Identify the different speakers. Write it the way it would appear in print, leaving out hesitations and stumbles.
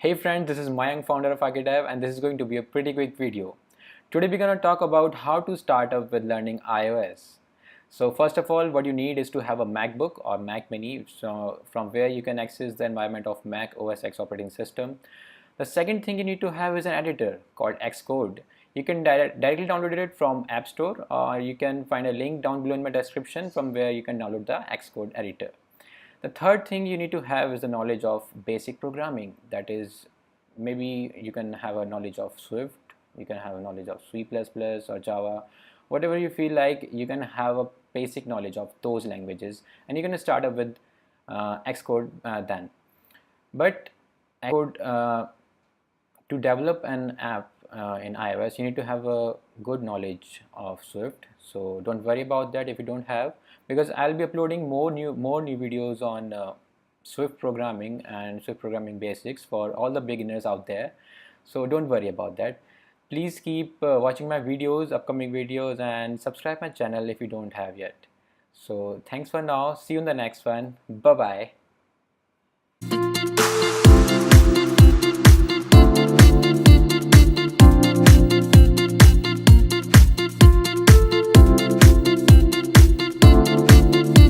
Speaker 1: Hey friends, this is Mayank, founder of Archidev, and this is going to be a pretty quick video. Today we're going to talk about how to start up with learning iOS. So first of all, what you need is to have a MacBook or Mac Mini, so from where you can access the environment of Mac OS X operating system. The second thing you need to have is an editor called Xcode. You can directly download it from App Store, or you can find a link down below in my description from where you can download the Xcode editor. The third thing you need to have is the knowledge of basic programming. That is, maybe you can have a knowledge of Swift, you can have a knowledge of C++ or Java, whatever you feel like. You can have a basic knowledge of those languages, and you're going to start up with Xcode then. But Xcode, to develop an app in iOS, you need to have a good knowledge of Swift. So don't worry about that if you don't have, because I'll be uploading more new videos on Swift programming and Swift programming basics for all the beginners out there. So don't worry about that. Please keep watching my videos, upcoming videos, and subscribe my channel if you don't have yet. So thanks for now. See you in the next one. Bye bye.